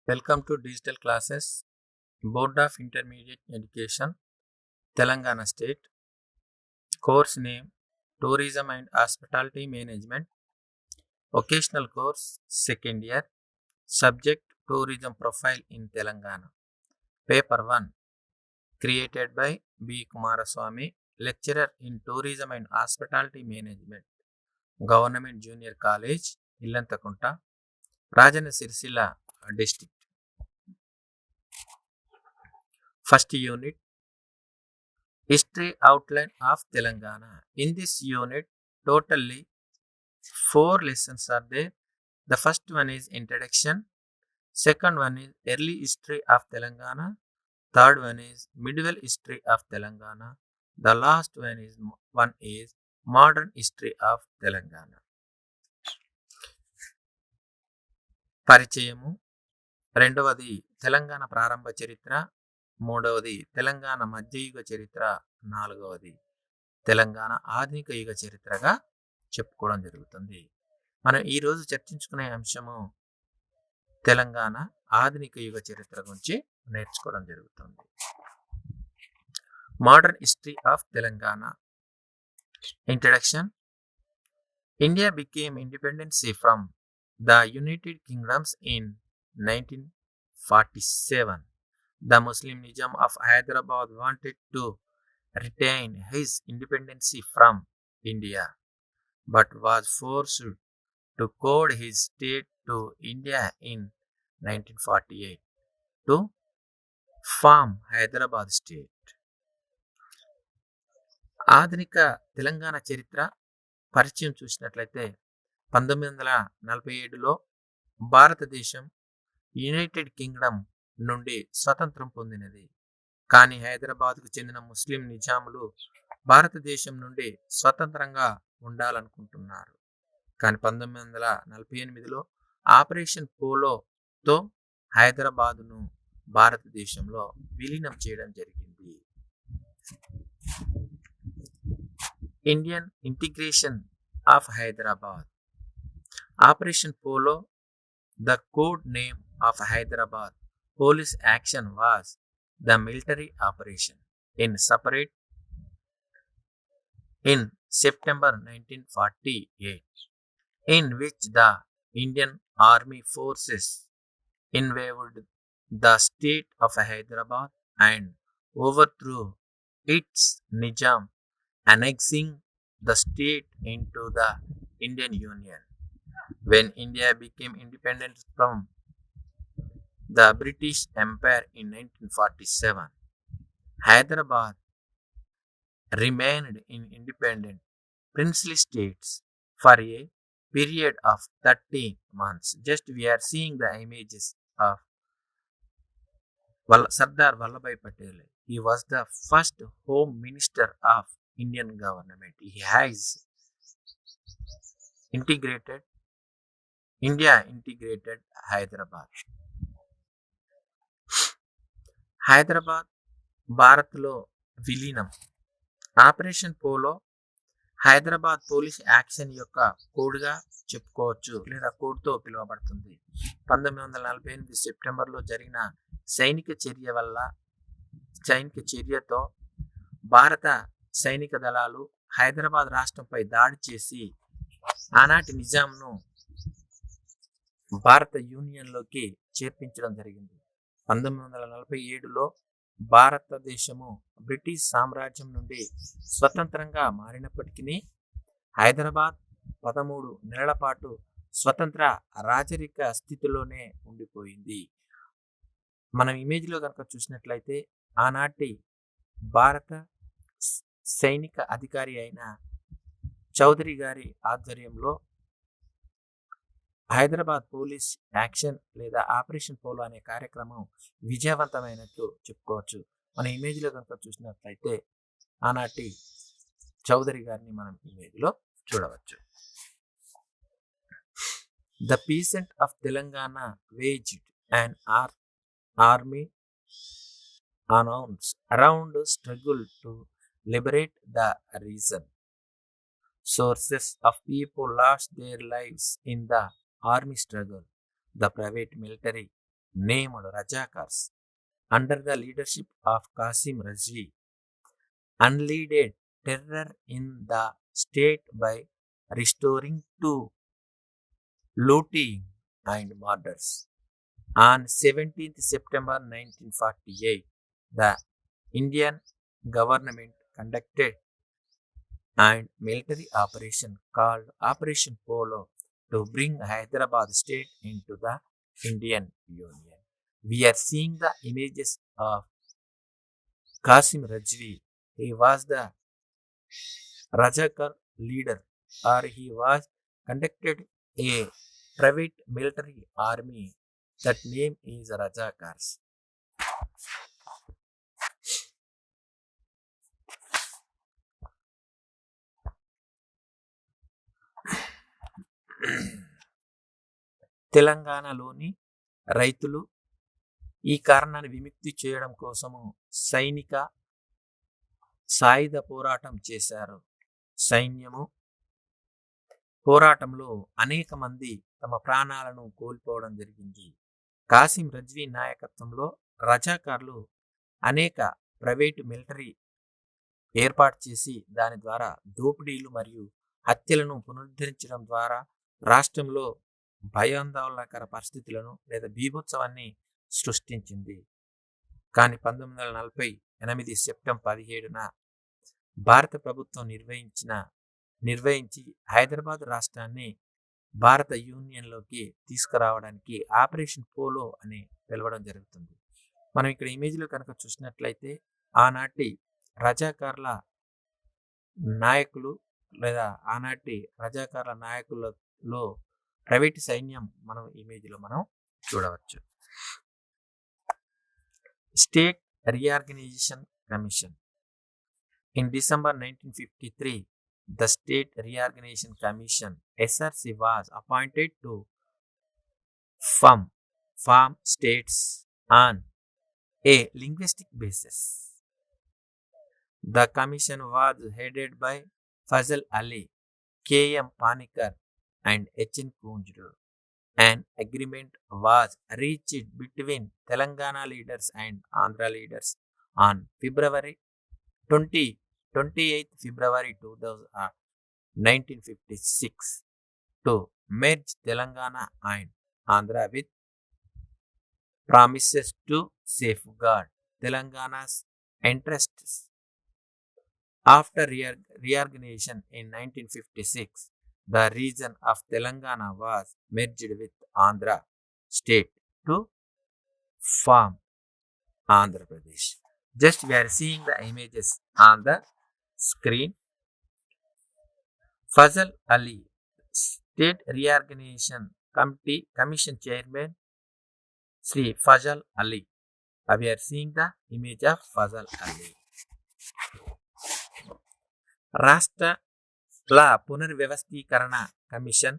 Welcome to Digital Classes, Board of Intermediate Education, Telangana State. Course name Tourism and Hospitality Management. Vocational course, second year. Subject Tourism Profile in Telangana. Paper 1, created by B. Kumaraswamy, lecturer in Tourism and Hospitality Management, Government Junior College, Illantakunta, Rajana Sirsila District. First unit, History Outline of Telangana. In this unit, totally 4 lessons are there. The first one is Introduction, second one is Early History of Telangana, third one is Medieval History of Telangana, the last one is Modern History of Telangana. పరిచయము, రెండవది తెలంగాణ ప్రారంభ చరిత్ర, మూడవది తెలంగాణ మధ్యయుగ చరిత్ర, నాలుగవది తెలంగాణ ఆధునిక యుగ చరిత్రగా చెప్పుకోవడం జరుగుతుంది. మనం ఈరోజు చర్చించుకునే అంశము తెలంగాణ ఆధునిక యుగ చరిత్ర గురించి నేర్చుకోవడం జరుగుతుంది. Modern history of Telangana. Introduction. India became independency from the United Kingdoms in 1947. The Muslim Nizam of Hyderabad wanted to retain his independence from India, but was forced to cede his state to India in 1948 to form Hyderabad state. ఆధునిక తెలంగాణ చరిత్ర పరిచయం చూసినట్లయితే 1947లో భారతదేశం United Kingdom నుండి స్వతంత్రం పొందినది. కానీ హైదరాబాద్కు చెందిన ముస్లిం నిజాములు భారతదేశం నుండి స్వతంత్రంగా ఉండాలనుకుంటున్నారు. కానీ 1948లో ఆపరేషన్ పోలోతో హైదరాబాదును భారతదేశంలో విలీనం చేయడం జరిగింది. Indian integration of Hyderabad. Operation Polo, the code name of Hyderabad police action, was the military operation in September 1948, in which the Indian Army forces invaded the state of Hyderabad and overthrew its Nizam, annexing the state into the Indian Union. When India became independent from the British Empire in 1947, Hyderabad remained in independent princely states for a period of 30 months. Just we are seeing the images of Sardar Vallabhbhai Patel. He was the first Home Minister of Indian government. He has India integrated Hyderabad. Hyderabad భారత్లో విలీనం. Operation polo Hyderabad police action యొక్క కోడ్గా చెప్పుకోవచ్చు లేదా కోడ్తో పిలువబడుతుంది. 1948 సెప్టెంబర్లో జరిగిన సైనిక చర్యతో భారత సైనిక దళాలు హైదరాబాద్ రాష్ట్రంపై దాడి చేసి ఆనాటి నిజాంను భారత యూనియన్లోకి చేర్పించడం జరిగింది. 1947లో భారతదేశము బ్రిటిష్ సామ్రాజ్యం నుండి స్వతంత్రంగా మారినప్పటికీ హైదరాబాద్ 13 నెలల పాటు స్వతంత్ర రాజరిక స్థితిలోనే ఉండిపోయింది. మనం ఇమేజ్లో కనుక చూసినట్లయితే ఆనాటి భారత సైనిక అధికారి అయిన చౌదరి గారి ఆధ్వర్యంలో హైదరాబాద్ పోలీస్ యాక్షన్ లేదా ఆపరేషన్ పోలో అనే కార్యక్రమం విజయవంతమైనట్టు చెప్పుకోవచ్చు. మన ఇమేజ్లో కనుక చూసినట్లయితే ఆనాటి చౌదరి గారిని మనం ఇమేజ్లో చూడవచ్చు. The peasant of Telangana waged and army around struggle to liberate the region. Sources of people lost their lives in the army struggle. The private military named Rajakars under the leadership of Qasim Rizvi unleaded terror in the state by restoring to looting and murders. On 17th September 1948, the Indian government conducted an military operation called Operation Polo to bring Hyderabad state into the Indian Union. We are seeing the images of Qasim Rajvi. He was the Rajakar leader, or he was conducted a private military army. That name is Rajakars. తెలంగాణలోని రైతులు ఈ కారణాన్ని విముక్తి చేయడం కోసము సైనిక సాయుధ పోరాటం చేశారు. సైన్యము పోరాటంలో అనేక మంది తమ ప్రాణాలను కోల్పోవడం జరిగింది. కాసిం రజ్వీ నాయకత్వంలో రజాకార్లు అనేక ప్రైవేటు మిలిటరీ ఏర్పాటు చేసి దాని ద్వారా దోపిడీలు మరియు హత్యలను పునరుద్ధరించడం ద్వారా రాష్ట్రంలో భయాందోళనకర పరిస్థితులను లేదా బీభత్సవాన్ని సృష్టించింది. కానీ 1948 సెప్టెంబర్ 17న భారత ప్రభుత్వం నిర్వహించి హైదరాబాద్ రాష్ట్రాన్ని భారత యూనియన్లోకి తీసుకురావడానికి ఆపరేషన్ పోలో అని పిలవడం జరుగుతుంది. మనం ఇక్కడ ఇమేజ్లో కనుక చూసినట్లయితే ఆనాటి రజాకార్ల నాయకులు లేదా ఆనాటి రజాకార్ల నాయకులలో ప్రైవేట్ సైన్యం మనం ఇమేజ్లో మనం చూడవచ్చు. State reorganisation commission. In December 1953, the State Reorganization Commission (SRC) was appointed to form states on a linguistic basis. The commission was headed by Fazal Ali, K.M. Panikkar, and H.N. Kunjru. An agreement was reached between Telangana leaders and Andhra leaders on 28th February 1956 to merge Telangana and Andhra with promises to safeguard Telangana's interests. After reorganization in 1956, the region of Telangana was merged with Andhra state to form Andhra Pradesh. Just we are seeing the images on the screen. Fazal Ali, State Reorganization Commission Chairman, Sri Fazal Ali. We are seeing the image of Fazal Ali. రాష్ట్రాల పునర్వ్యవస్థీకరణ commission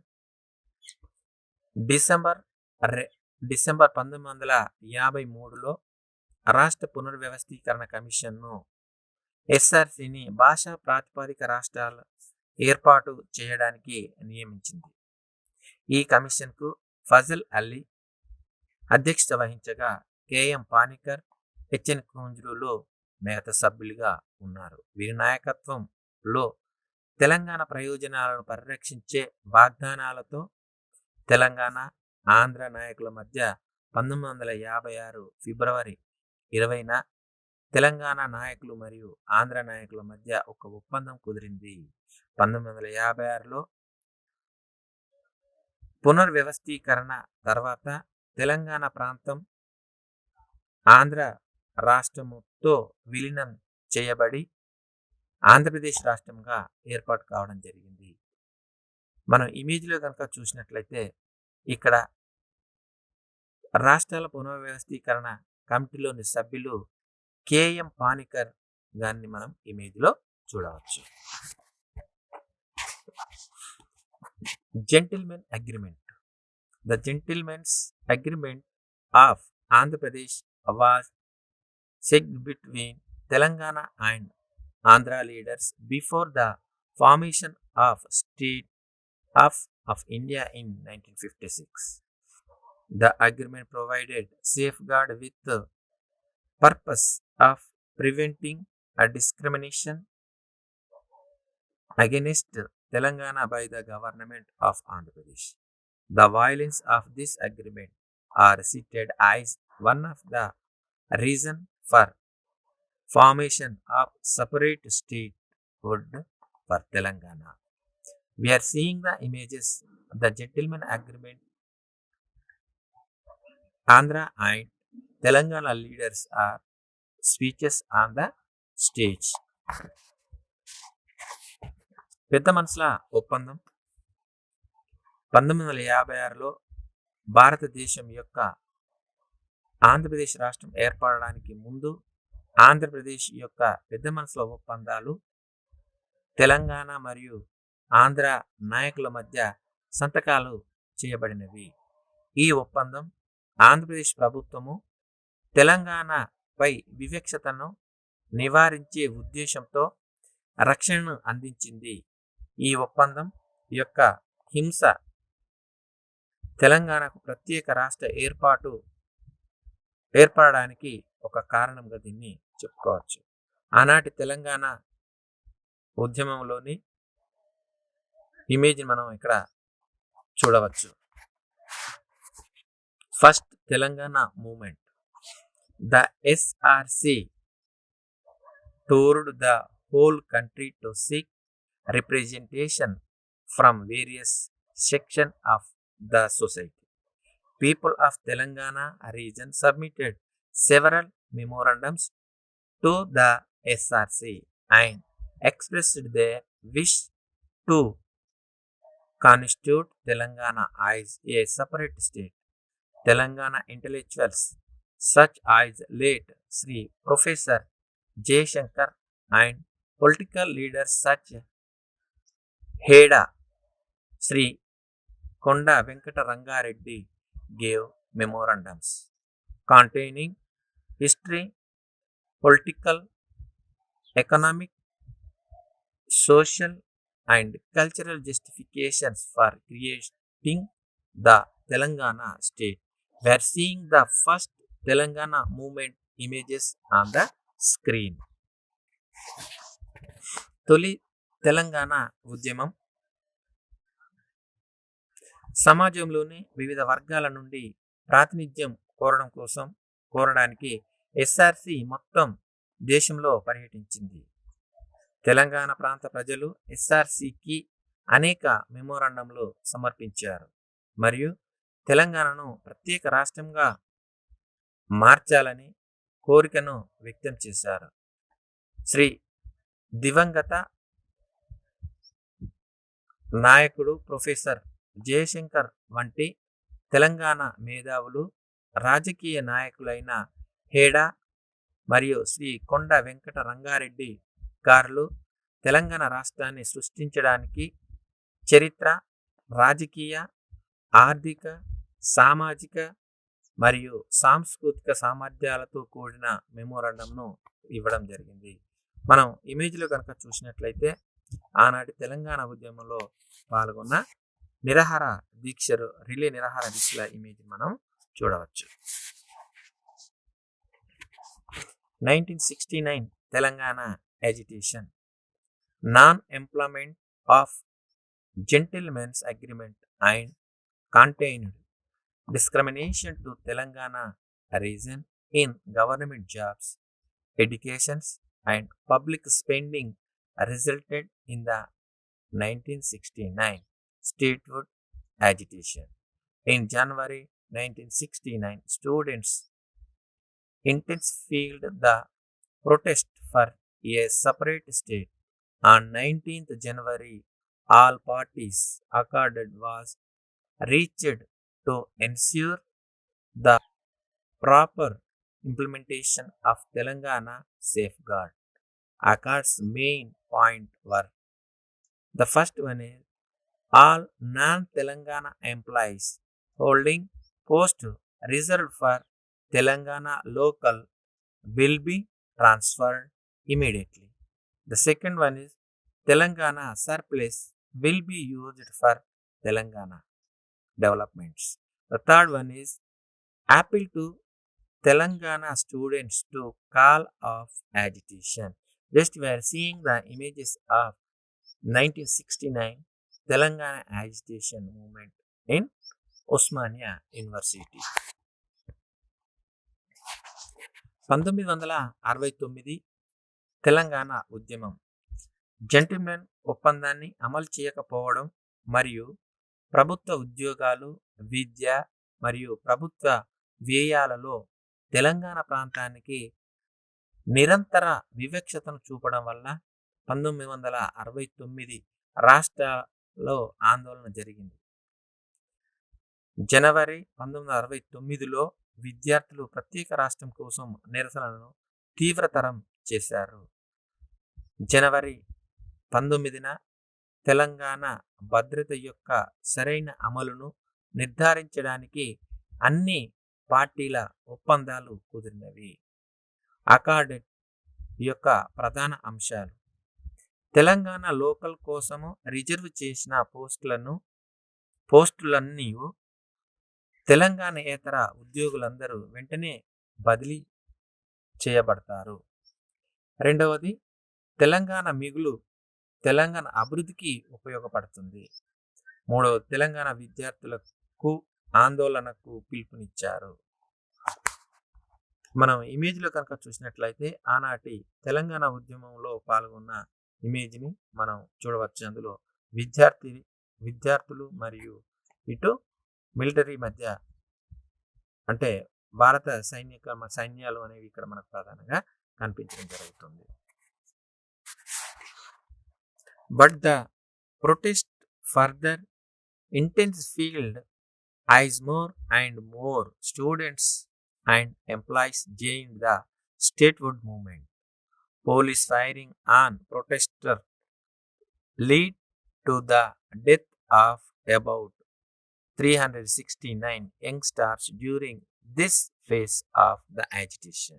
December 1953లో రాష్ట్ర పునర్వ్యవస్థీకరణ కమిషన్ను ఎస్ఆర్సిని భాషా ప్రాతిపదిక రాష్ట్రాల ఏర్పాటు చేయడానికి నియమించింది. ఈ కమిషన్కు ఫజల్ అలీ అధ్యక్షత వహించగా కెఎం పానికర్, హెచ్ఎన్ కుంజ్రులు మిగతా సభ్యులుగా ఉన్నారు. వీరి నాయకత్వంలో తెలంగాణ ప్రయోజనాలను పరిరక్షించే వాగ్దానాలతో తెలంగాణ ఆంధ్ర నాయకుల మధ్య 1956 ఫిబ్రవరి 20న తెలంగాణ నాయకులు మరియు ఆంధ్ర నాయకుల మధ్య ఒక ఒప్పందం కుదిరింది. 1956లో పునర్వ్యవస్థీకరణ తర్వాత తెలంగాణ ప్రాంతం ఆంధ్ర రాష్ట్రముతో విలీనం చేయబడి ఆంధ్రప్రదేశ్ రాష్ట్రంగా ఏర్పాటు కావడం జరిగింది. మనం ఇమేజ్లో కనుక చూసినట్లయితే ఇక్కడ రాష్ట్రాల పునర్వ్యవస్థీకరణ కమిటీలోని సభ్యులు కెఎం పానికర్ గారిని మనం ఇమేజ్లో చూడవచ్చు. Gentlemen agreement. The Gentleman's Agreement of Andhra Pradesh was signed between Telangana and Andhra leaders before the formation of State of India in 1956. The agreement provided safeguard with the purpose of preventing a discrimination against Telangana by the government of Andhra Pradesh. The violence of this agreement are cited as one of the reason for formation of separate statehood for Telangana. We are seeing the images of the gentleman agreement. Andhra and Telangana leaders are speeches on the stage. పెద్ద మనసుల ఒప్పందం 1956లో భారతదేశం యొక్క ఆంధ్రప్రదేశ్ రాష్ట్రం ఏర్పడడానికి ముందు ఆంధ్రప్రదేశ్ యొక్క పెద్ద మనసుల ఒప్పందాలు తెలంగాణ మరియు ఆంధ్ర నాయకుల మధ్య సంతకాలు చేయబడినవి. ఈ ఒప్పందం ఆంధ్రప్రదేశ్ ప్రభుత్వము తెలంగాణపై వివక్షతను నివారించే ఉద్దేశంతో రక్షణను అందించింది. ఈ ఒప్పందం యొక్క హింస తెలంగాణకు ప్రత్యేక రాష్ట్ర ఏర్పడడానికి ఒక కారణంగా దీన్ని చెప్పుకోవచ్చు. ఆనాటి తెలంగాణ ఉద్యమంలోని ఇమేజ్ మనం ఇక్కడ చూడవచ్చు. First Telangana movement. The SRC toured the whole country to seek representation from various sections of the society. People of Telangana region submitted several memorandums to the SRC and expressed their wish to constitute Telangana as a separate state. Telangana intellectuals such as late Sri Professor Jayashankar and political leaders such Heda Sri Konda Venkata Rangareddy gave memorandums containing history, political, economic, social and cultural justifications for creating the Telangana state. We are seeing the first Telangana movement images on the screen. తొలి తెలంగాణ ఉద్యమం సమాజంలోని వివిధ వర్గాల నుండి ప్రాతినిధ్యం కోరడానికి SRC మొత్తం దేశంలో పర్యటించింది. తెలంగాణ ప్రాంత ప్రజలు ఎస్ఆర్సికి అనేక మెమోరాండంలు సమర్పించారు మరియు తెలంగాణను ప్రత్యేక రాష్ట్రంగా మార్చాలని కోరికను వ్యక్తం చేశారు. శ్రీ దివంగత నాయకుడు ప్రొఫెసర్ జయశంకర్ వంటి తెలంగాణ మేధావులు, రాజకీయ నాయకులైన హేడా మరియు శ్రీ కొండ వెంకట రంగారెడ్డి గారులు తెలంగాణ రాష్ట్రాన్ని సృష్టించడానికి చరిత్ర, రాజకీయ, ఆర్థిక, సామాజిక మరియు సాంస్కృతిక సామర్థ్యాలతో కూడిన మెమోరాండంను ఇవ్వడం జరిగింది. మనం ఇమేజ్లో కనుక చూసినట్లయితే ఆనాటి తెలంగాణ ఉద్యమంలో పాల్గొన్న రిలే నిరాహార దీక్షల ఇమేజ్ మనం చూడవచ్చు. 1969 Telangana agitation. Non-employment of gentlemen's agreement and contained discrimination to Telangana region in government jobs, educations and public spending resulted in the 1969 statehood agitation. In January 1969, students intensified the protest for a separate state. On 19th January, all parties accorded was reached to ensure the proper implementation of Telangana safeguard. Accord's main point were: the first one is all non-Telangana employees holding posts reserved for Telangana local will be transferred immediately. The second one is Telangana surplus will be used for Telangana developments. The third one is appeal to Telangana students to call of agitation. Just we are seeing the images of 1969 Telangana agitation movement in Osmania University. 1969 Telangana ఉద్యమం gentlemen ఒప్పందాన్ని అమలు చేయకపోవడం మరియు ప్రభుత్వ ఉద్యోగాలు, విద్య మరియు ప్రభుత్వ వ్యయాలలో తెలంగాణ ప్రాంతానికి నిరంతర వివక్షతను చూపడం వల్ల 1969 రాష్ట్రాల్లో ఆందోళన జరిగింది. జనవరి 1969లో విద్యార్థులు ప్రత్యేక రాష్ట్రం కోసం నిరసనలను తీవ్రతరం చేశారు. జనవరి 19న తెలంగాణ భద్రత యొక్క సరైన అమలును నిర్ధారించడానికి అన్ని పార్టీల ఒప్పందాలు కుదిరినవి. అకార్డెడ్ యొక్క ప్రధాన అంశాలు: తెలంగాణ లోకల్ కోసము రిజర్వ్ చేసిన పోస్టులన్నీ తెలంగాణ ఏతర ఉద్యోగులందరూ వెంటనే బదిలీ చేయబడతారు. రెండవది, తెలంగాణ మిగులు తెలంగాణ అభివృద్ధికి ఉపయోగపడుతుంది. మూడవది, తెలంగాణ విద్యార్థులకు ఆందోళనకు పిలుపునిచ్చారు. మనం ఇమేజ్లో కనుక చూసినట్లయితే ఆనాటి తెలంగాణ ఉద్యమంలో పాల్గొన్న ఇమేజ్ని మనం చూడవచ్చు. అందులో విద్యార్థులు మరియు ఇటు మిలిటరీ మధ్య, అంటే భారత సైన్యాలు అనేవి ఇక్కడ మనకు ప్రధానంగా కనిపించడం జరుగుతుంది. But the protest further intensified as more and more students and employees joined the statehood movement. Police firing on protesters led to the death of about 369 youngsters during this phase of the agitation.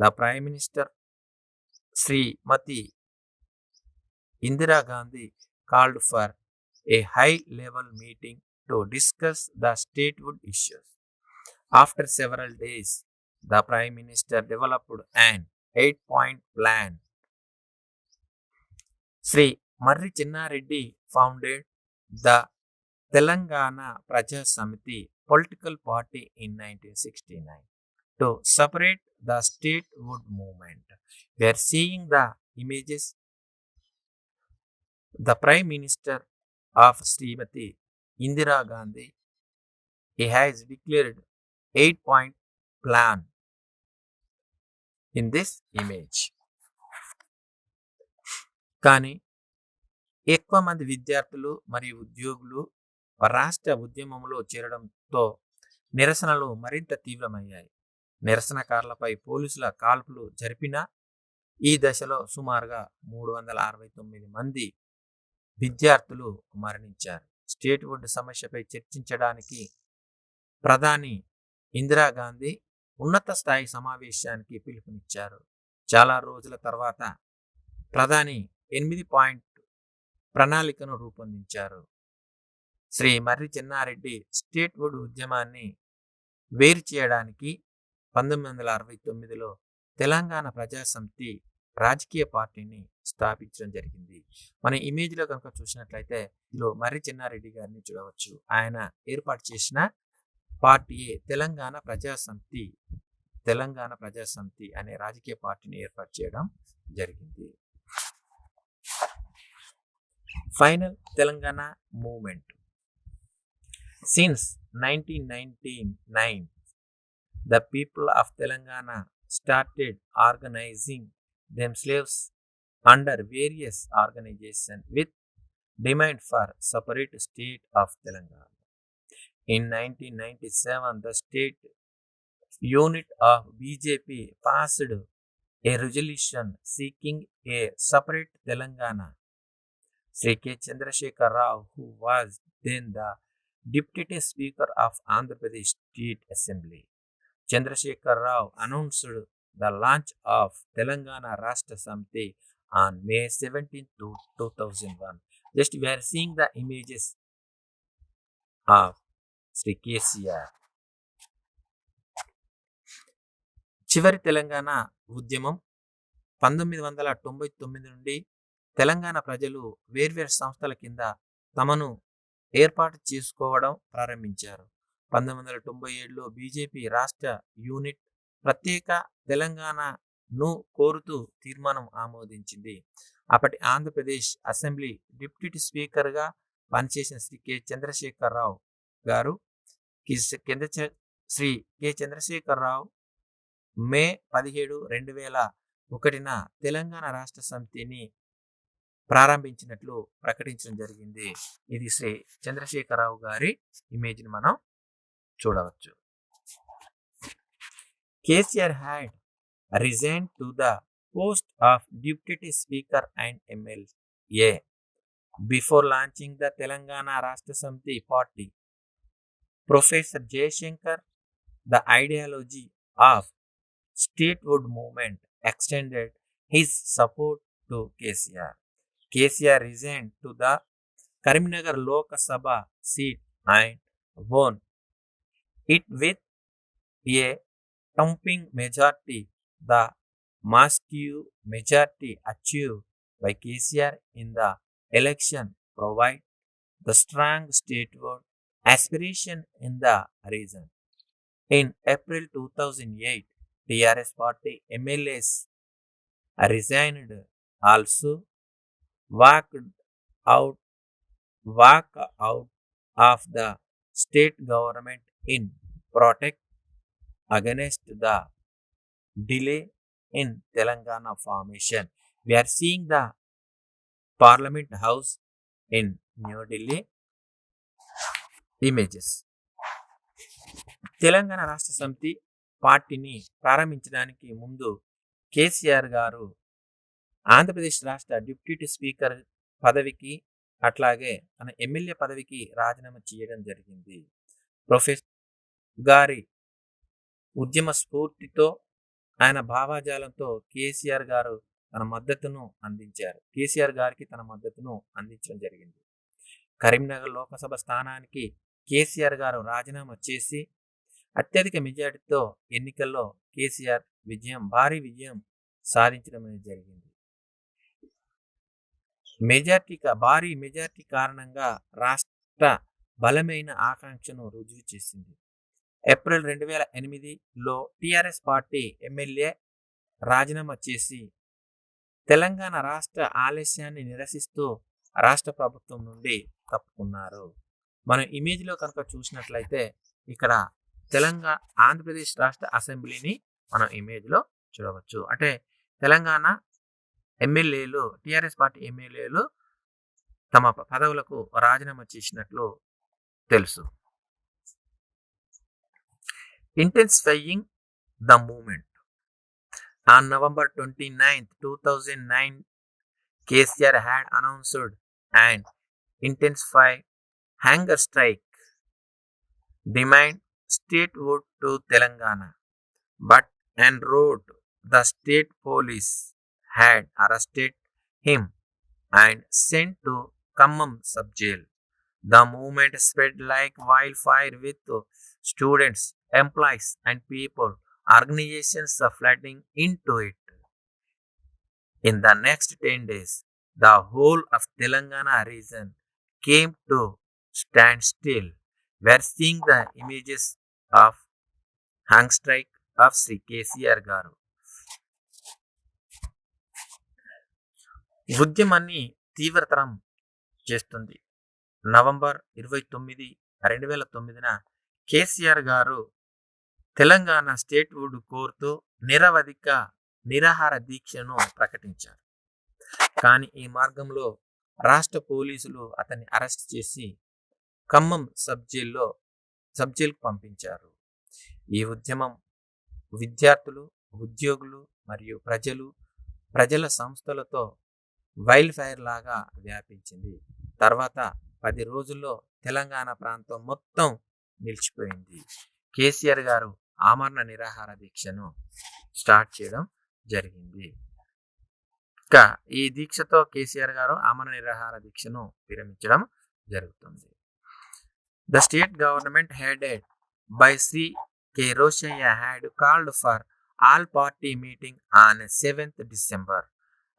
The Prime Minister Srimati Indira Gandhi called for a high-level meeting to discuss the statehood issues. After several days, the Prime Minister developed an 8-point plan. Sri Marri Chennareddy founded the Telangana Praja Samiti political party in 1969 to separate the statehood movement. We are seeing the images. The Prime Minister of Srimati Indira Gandhi, he has declared 8-point plan in this image. కానీ ఎక్కువ మంది విద్యార్థులు మరియు ఉద్యోగులు రాష్ట్ర ఉద్యమంలో చేరడంతో నిరసనలు మరింత తీవ్రమయ్యాయి. నిరసనకారులపై పోలీసుల కాల్పులు జరిపిన ఈ దశలో సుమారుగా 369 మంది విద్యార్థులు మరణించారు. స్టేట్వుడ్ సమస్యపై చర్చించడానికి ప్రధాని ఇందిరాగాంధీ ఉన్నత స్థాయి సమావేశానికి పిలుపునిచ్చారు. చాలా రోజుల తర్వాత ప్రధాని 8-పాయింట్ ప్రణాళికను రూపొందించారు. శ్రీ మర్రి చెన్నారెడ్డి స్టేట్వుడ్ ఉద్యమాన్ని వేరు చేయడానికి 1969లో తెలంగాణ ప్రజాసమితి రాజకీయ పార్టీని స్థాపించడం జరిగింది. మన ఇమేజ్లో కనుక చూసినట్లయితే ఇందులో మర్రి చెన్నారెడ్డి గారిని చూడవచ్చు. ఆయన ఏర్పాటు చేసిన పార్టీయే తెలంగాణ ప్రజాసమితి అనే రాజకీయ పార్టీని ఏర్పాటు చేయడం జరిగింది. Final Telangana movement. Since 1999 the people of Telangana started organizing themselves under various organizations with demand for separate state of Telangana. In 1997, the state unit of BJP passed a resolution seeking a separate Telangana. Sri K. Chandrasekhar Rao, who was then the Deputy Speaker of Andhra Pradesh State Assembly, Chandrasekhar Rao announced the launch of Telangana Rashtra Samiti on May 17, 2001. Just we are seeing the images of Shri KCR. చివరి తెలంగాణ ఉద్యమం 1999 నుండి తెలంగాణ ప్రజలు వేర్వేరు సంస్థల కింద తమను ఏర్పాటు చేసుకోవడం ప్రారంభించారు. 1997లో బీజేపీ రాష్ట్ర యూనిట్ ప్రత్యేక తెలంగాణను కోరుతూ తీర్మానం ఆమోదించింది. అప్పటి ఆంధ్రప్రదేశ్ అసెంబ్లీ డిప్యూటీ స్పీకర్గా పనిచేసిన శ్రీ కె చంద్రశేఖరరావు గారు శ్రీ కె చంద్రశేఖరరావు మే 17, 2001న తెలంగాణ రాష్ట్ర సమితిని ప్రారంభించినట్లు ప్రకటించడం జరిగింది. ఇది శ్రీ చంద్రశేఖరరావు గారి ఇమేజ్ని మనం చూడవచ్చు. KCR had resign to the post of deputy speaker and MLA before launching the Telangana Rashtra Samithi party. Professor Jayashankar the ideology of statehood movement extended his support to KCR. KCR resigned to the Karimnagar Lok Sabha seat and won it with a thumping majority. The massive majority achieved by KCR in the election provide the strong statehood aspiration in the region. In April 2008, TRS party MLAs resigned also walked out of the state government in protest against the delay in Telangana formation. We are seeing the Parliament House in New Delhi images. Telangana Rashtra సమితి పార్టీని ప్రారంభించడానికి ముందు కేసీఆర్ గారు ఆంధ్రప్రదేశ్ రాష్ట్ర deputy speaker పదవికి అట్లాగే తన MLA పదవికి రాజీనామా చేయడం జరిగింది. ప్రొఫెసర్ గారి ఉద్యమ స్ఫూర్తితో ఆయన భావాజాలంతో కేసీఆర్ గారికి తన మద్దతును అందించడం జరిగింది. కరీంనగర్ లోకసభ స్థానానికి కేసీఆర్ గారు రాజీనామా చేసి అత్యధిక మెజార్టీతో ఎన్నికల్లో కేసీఆర్ భారీ విజయం సాధించడం అనేది జరిగింది. భారీ మెజార్టీ కారణంగా రాష్ట్ర బలమైన ఆకాంక్షను రుజువు చేసింది. ఏప్రిల్ 2008లో టిఆర్ఎస్ పార్టీ ఎమ్మెల్యే రాజీనామా చేసి తెలంగాణ రాష్ట్ర ఆలస్యాన్ని నిరసిస్తూ రాష్ట్ర ప్రభుత్వం నుండి తప్పుకున్నారు. మనం ఇమేజ్లో కనుక చూసినట్లయితే ఇక్కడ ఆంధ్రప్రదేశ్ రాష్ట్ర అసెంబ్లీని మనం ఇమేజ్లో చూడవచ్చు. అంటే తెలంగాణ ఎమ్మెల్యేలు, టిఆర్ఎస్ పార్టీ ఎమ్మెల్యేలు తమ పదవులకు రాజీనామా చేసినట్లు తెలుసు. Intensifying the movement. On November 29, 2009, KCR had announced an intensified hunger strike demand statehood to Telangana, but en route the state police had arrested him and sent to Khammam sub-jail. The movement spread like wildfire with students, employees and people organizations flooding into it. In the next 10 days, the whole of Telangana region came to stand still. We are seeing the images of hunger strike of Sri KCR గారు. ఉద్యమాన్ని తీవ్రతరం చేస్తుంది. November 29, 2009న KCR గారు Telangana statehood కోరుతూ నిరాహార దీక్షను ప్రకటించారు. కానీ ఈ మార్గంలో రాష్ట్ర పోలీసులు అతన్ని అరెస్ట్ చేసి ఖమ్మం సబ్జైలుకు పంపించారు. ఈ ఉద్యమం విద్యార్థులు, ఉద్యోగులు మరియు ప్రజల సంస్థలతో వైల్డ్ ఫైర్ లాగా వ్యాపించింది. తర్వాత 10 రోజుల్లో తెలంగాణ ప్రాంతం మొత్తం నిలిచిపోయింది. కేసీఆర్ గారు ఆమరణ నిరాహార దీక్షను స్టార్ట్ చేయడం జరిగింది. ఇంకా ఈ దీక్షతో కేసీఆర్ గారు ఆమరణ నిరాహార దీక్షను విరమించడం జరుగుతుంది. The state government headed by Sri K. Roshaya had called for all-party meeting on 7th December.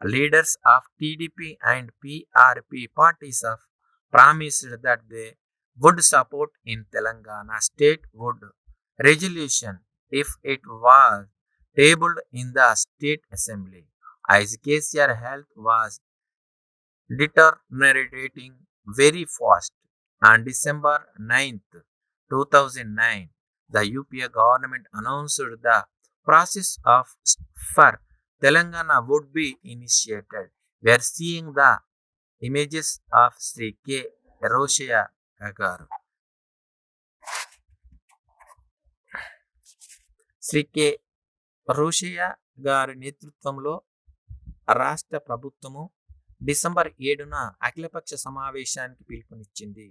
Leaders of TDP and PRP parties have promised that they would support in Telangana statehood resolution if it was tabled in the state assembly. As KCR health was deteriorating very fast. On December 9th, 2009, the UPA government announced the process of for Telangana would be initiated. We are seeing the images of Sri K. Roshaya garu. Shri K Rosaiah గారి నేతృత్వంలో రాష్ట్ర ప్రభుత్వము December 7న అఖిలపక్ష సమావేశానికి పిలుపునిచ్చింది.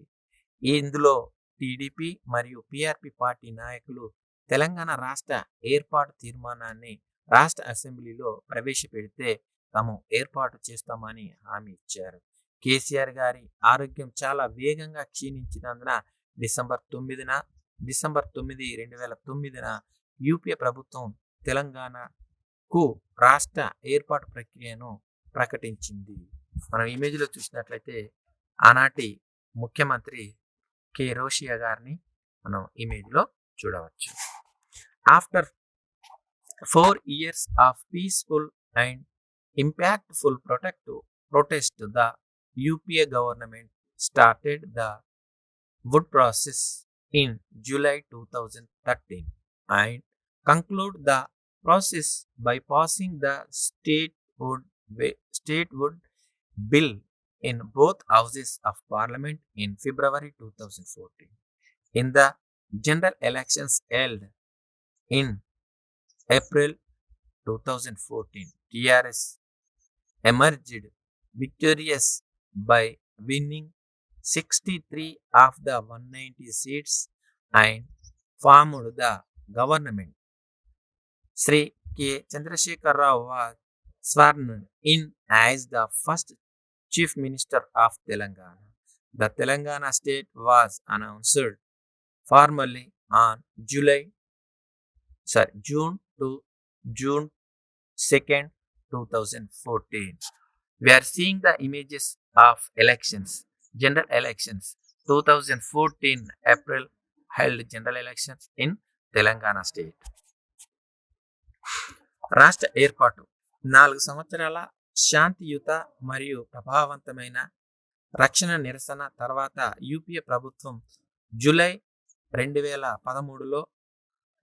ఇందులో TDP మరియు PRP party నాయకులు తెలంగాణ రాష్ట్ర ఏర్పాటు తీర్మానాన్ని రాష్ట్ర అసెంబ్లీలో ప్రవేశపెడితే తాము ఏర్పాటు చేస్తామని హామీ ఇచ్చారు. కేసీఆర్ గారి ఆరోగ్యం చాలా వేగంగా క్షీణించినందున డిసెంబర్ 9, 2009 యూపీఏ ప్రభుత్వం తెలంగాణకు రాష్ట్ర ఏర్పాటు ప్రక్రియను ప్రకటించింది. మనం ఇమేజ్లో చూసినట్లయితే ఆనాటి ముఖ్యమంత్రి కె రోషయ్య గారిని మనం ఇమేజ్లో చూడవచ్చు. After 4 years of peaceful and impactful protest, the UPA government started the wood process in July 2013 and conclude the process by passing the statehood bill in both houses of parliament in February 2014. In the general elections held in April 2014, TRS emerged victorious by winning 63 of the 190 seats and formed the government. Sri K. Chandrasekhar Rao was sworn in as the first Chief Minister of Telangana. The Telangana state was announced formally on June 2nd, 2014. We are seeing the images of elections, general elections. 2014 April held general elections in Telangana state. రాష్ట్ర ఏర్పాటు 4 సంవత్సరాల శాంతియుత మరియు ప్రభావవంతమైన రక్షణ నిరసన తర్వాత UPA ప్రభుత్వం జూలై 2013లో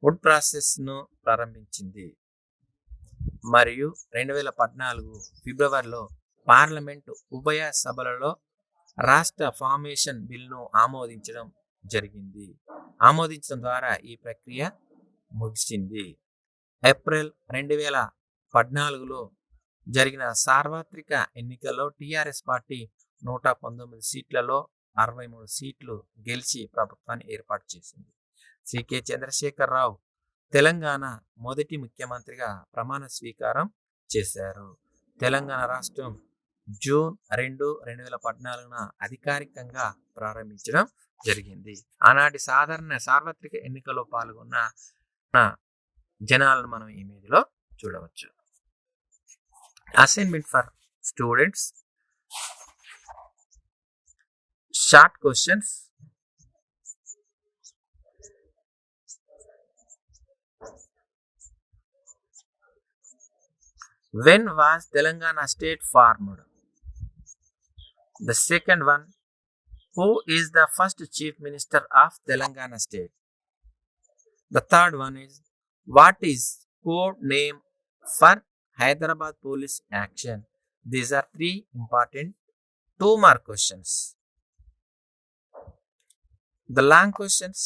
వుడ్ ప్రాసెస్ను ప్రారంభించింది మరియు 2014 ఫిబ్రవరిలో పార్లమెంటు ఉభయ సభలలో రాష్ట్ర ఫార్మేషన్ బిల్ను ఆమోదించడం ద్వారా ఈ ప్రక్రియ ముగిసింది. ఏప్రిల్ 2014లో జరిగిన సార్వత్రిక ఎన్నికల్లో టీఆర్ఎస్ పార్టీ 119 సీట్లలో 63 సీట్లు గెలిచి ప్రభుత్వాన్ని ఏర్పాటు చేసింది. శ్రీ కె చంద్రశేఖర్ రావు తెలంగాణ మొదటి ముఖ్యమంత్రిగా ప్రమాణ స్వీకారం చేశారు. తెలంగాణ రాష్ట్రం జూన్ 2, 2014న అధికారికంగా ప్రారంభించడం జరిగింది. ఆనాటి సార్వత్రిక ఎన్నికల్లో పాల్గొన్న జనాలను మనం ఇమేజ్లో చూడవచ్చు. Assignment for students, short questions. When was Telangana state formed? The second one, who is the first chief minister of Telangana state? The third one is, what is code name for Hyderabad police action? These are 3 important 2-mark questions. The long questions,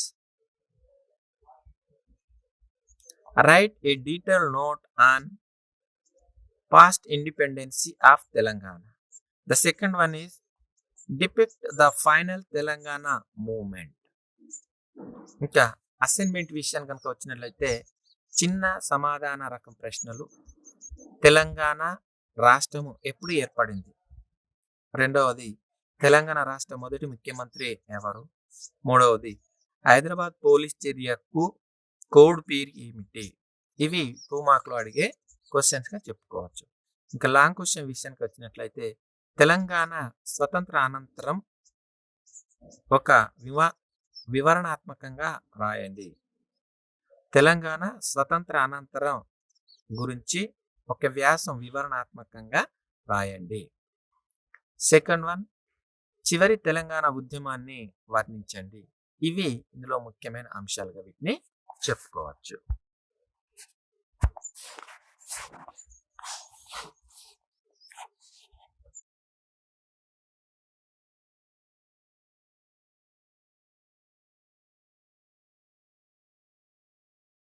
write a detailed note on past independency of Telangana. The second one is, depict the final Telangana movement. ఇంకా assignment విషయం కనుక వచ్చినట్లయితే చిన్న సమాధాన రకం ప్రశ్నలు. తెలంగాణ రాష్ట్రము ఎప్పుడు ఏర్పడింది? రెండవది, తెలంగాణ రాష్ట్ర మొదటి ముఖ్యమంత్రి ఎవరు? మూడవది, హైదరాబాద్ పోలీస్ చర్యకు కోడ్ పేరు ఏమిటి? ఇవి 2 మార్కులు అడిగే క్వశ్చన్స్గా చెప్పుకోవచ్చు. ఇంకా లాంగ్ క్వశ్చన్ విషయానికి వచ్చినట్లయితే తెలంగాణ స్వతంత్ర అనంతరం ఒక వివరణాత్మకంగా రాయండి. తెలంగాణ స్వతంత్ర అనంతరం గురించి ఒక వ్యాసం వివరణాత్మకంగా రాయండి. సెకండ్ వన్, చివరి తెలంగాణ ఉద్యమాన్ని వర్ణించండి. ఇవి ఇందులో ముఖ్యమైన అంశాలుగా వీటిని చెప్పుకోవచ్చు.